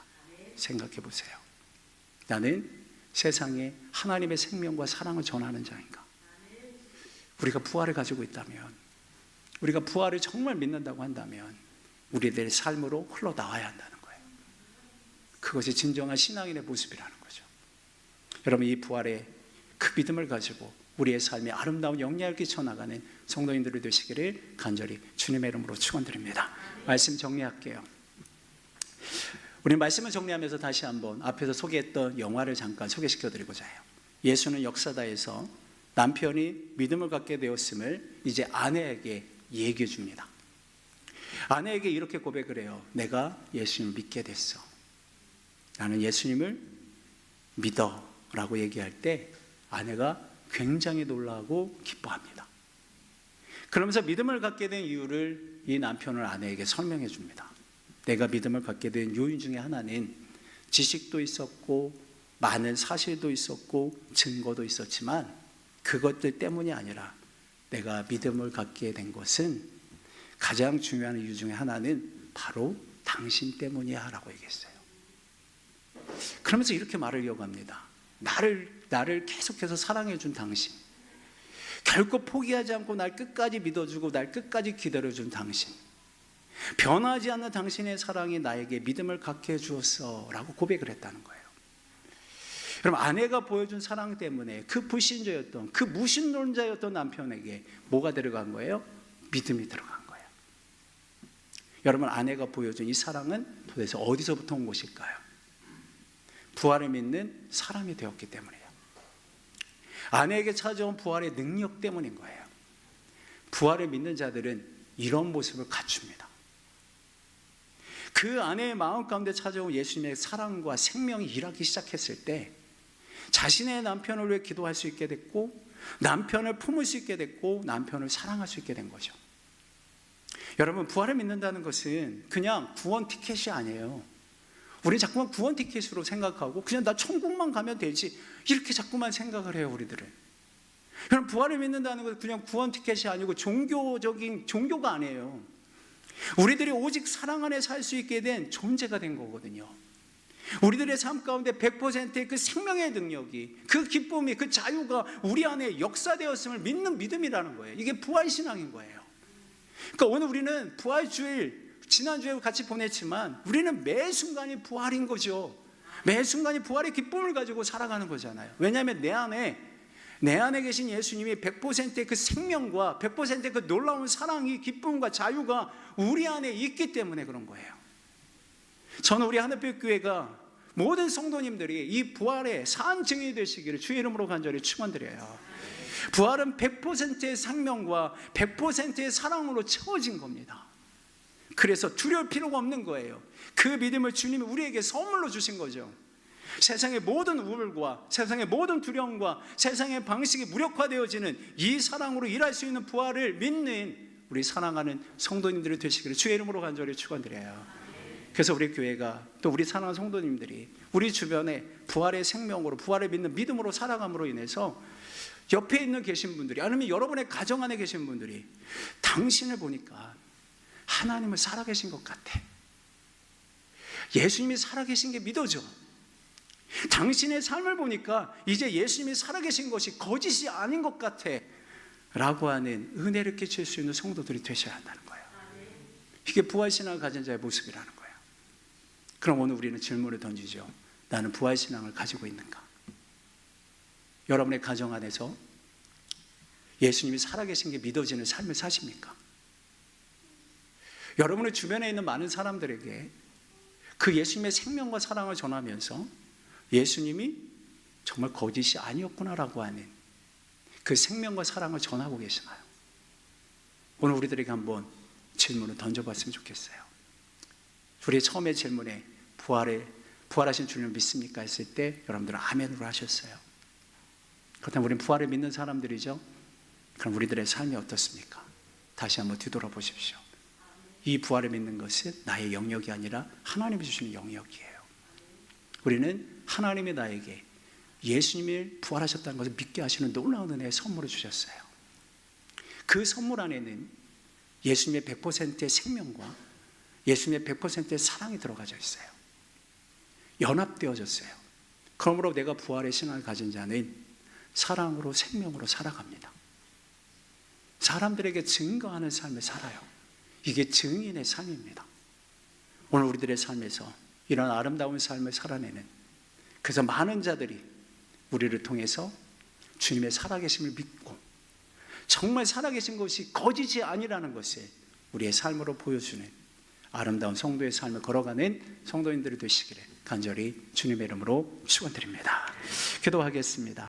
생각해 보세요. 나는 세상에 하나님의 생명과 사랑을 전하는 자인가? 우리가 부활을 가지고 있다면, 우리가 부활을 정말 믿는다고 한다면 우리들의 삶으로 흘러나와야 한다는 거예요. 그것이 진정한 신앙인의 모습이라는 거죠. 여러분, 이 부활의 그 믿음을 가지고 우리의 삶에 아름다운 영향을 끼쳐나가는 성도님들이 되시기를 간절히 주님의 이름으로 축원드립니다. 말씀 정리할게요. 우리 말씀을 정리하면서 다시 한번 앞에서 소개했던 영화를 잠깐 소개시켜드리고자 해요. 예수는 역사다에서 남편이 믿음을 갖게 되었음을 이제 아내에게 얘기해 줍니다. 아내에게 이렇게 고백을 해요. 내가 예수님을 믿게 됐어. 나는 예수님을 믿어 라고 얘기할 때 아내가 굉장히 놀라고 기뻐합니다. 그러면서 믿음을 갖게 된 이유를 이 남편은 아내에게 설명해 줍니다. 내가 믿음을 갖게 된 요인 중에 하나는 지식도 있었고 많은 사실도 있었고 증거도 있었지만 그것들 때문이 아니라 내가 믿음을 갖게 된 것은 가장 중요한 이유 중에 하나는 바로 당신 때문이야 라고 얘기했어요. 그러면서 이렇게 말을 이어갑니다. 나를 계속해서 사랑해 준 당신, 결코 포기하지 않고 날 끝까지 믿어주고 날 끝까지 기다려준 당신, 변하지 않는 당신의 사랑이 나에게 믿음을 갖게 해주었어 라고 고백을 했다는 거예요. 여러분, 아내가 보여준 사랑 때문에 그 불신자였던, 그 무신론자였던 남편에게 뭐가 들어간 거예요? 믿음이 들어간 거예요. 여러분, 아내가 보여준 이 사랑은 도대체 어디서부터 온 것일까요? 부활을 믿는 사람이 되었기 때문이에요. 아내에게 찾아온 부활의 능력 때문인 거예요. 부활을 믿는 자들은 이런 모습을 갖춥니다. 그 아내의 마음 가운데 찾아온 예수님의 사랑과 생명이 일하기 시작했을 때 자신의 남편을 위해 기도할 수 있게 됐고, 남편을 품을 수 있게 됐고, 남편을 사랑할 수 있게 된 거죠. 여러분, 부활을 믿는다는 것은 그냥 구원 티켓이 아니에요. 우리는 자꾸만 구원 티켓으로 생각하고 그냥 나 천국만 가면 되지 이렇게 자꾸만 생각을 해요, 우리들은. 여러분, 부활을 믿는다는 것은 그냥 구원 티켓이 아니고 종교가 아니에요. 우리들이 오직 사랑 안에 살 수 있게 된 존재가 된 거거든요. 우리들의 삶 가운데 100%의 그 생명의 능력이, 그 기쁨이, 그 자유가 우리 안에 역사되었음을 믿는 믿음이라는 거예요. 이게 부활신앙인 거예요. 그러니까 오늘 우리는 부활주일, 지난주에 같이 보냈지만 우리는 매 순간이 부활인 거죠. 매 순간이 부활의 기쁨을 가지고 살아가는 거잖아요. 왜냐하면 내 안에 내 안에 계신 예수님이 100%의 그 생명과 100%의 그 놀라운 사랑이, 기쁨과 자유가 우리 안에 있기 때문에 그런 거예요. 저는 우리 하늘빛교회가 모든 성도님들이 이 부활의 산 증인이 되시기를 주의 이름으로 간절히 축원드려요. 부활은 100%의 생명과 100%의 사랑으로 채워진 겁니다. 그래서 두려울 필요가 없는 거예요. 그 믿음을 주님이 우리에게 선물로 주신 거죠. 세상의 모든 우울과 세상의 모든 두려움과 세상의 방식이 무력화되어지는 이 사랑으로 일할 수 있는 부활을 믿는 우리 사랑하는 성도님들이 되시기를 주의 이름으로 간절히 축원드려요. 그래서 우리 교회가 또 우리 사랑하는 성도님들이 우리 주변에 부활의 생명으로, 부활을 믿는 믿음으로 살아감으로 인해서 옆에 있는 계신 분들이, 아니면 여러분의 가정 안에 계신 분들이 당신을 보니까 하나님을 살아계신 것 같아, 예수님이 살아계신 게 믿어져, 당신의 삶을 보니까 이제 예수님이 살아계신 것이 거짓이 아닌 것 같아 라고 하는 은혜를 끼칠 수 있는 성도들이 되셔야 한다는 거예요. 이게 부활신앙을 가진 자의 모습이라는 거예요. 그럼 오늘 우리는 질문을 던지죠. 나는 부활신앙을 가지고 있는가? 여러분의 가정 안에서 예수님이 살아계신 게 믿어지는 삶을 사십니까? 여러분의 주변에 있는 많은 사람들에게 그 예수님의 생명과 사랑을 전하면서 예수님이 정말 거짓이 아니었구나라고 하는 그 생명과 사랑을 전하고 계시나요? 오늘 우리들에게 한번 질문을 던져봤으면 좋겠어요. 우리 처음에 질문에 부활하신 주님을 믿습니까? 했을 때 여러분들은 아멘으로 하셨어요. 그렇다면 우리는 부활을 믿는 사람들이죠. 그럼 우리들의 삶이 어떻습니까? 다시 한번 뒤돌아보십시오. 이 부활을 믿는 것은 나의 영역이 아니라 하나님이 주시는 영역이에요. 우리는 하나님이 나에게 예수님이 부활하셨다는 것을 믿게 하시는 놀라운 은혜의 선물을 주셨어요. 그 선물 안에는 예수님의 100%의 생명과 예수님의 100%의 사랑이 들어가져 있어요. 연합되어졌어요. 그러므로 내가 부활의 신앙을 가진 자는 사랑으로, 생명으로 살아갑니다. 사람들에게 증거하는 삶을 살아요. 이게 증인의 삶입니다. 오늘 우리들의 삶에서 이런 아름다운 삶을 살아내는, 그래서 많은 자들이 우리를 통해서 주님의 살아계심을 믿고 정말 살아계신 것이 거짓이 아니라는 것을 우리의 삶으로 보여주는 아름다운 성도의 삶을 걸어가는 성도인들이 되시기를 간절히 주님의 이름으로 축원드립니다. 기도하겠습니다.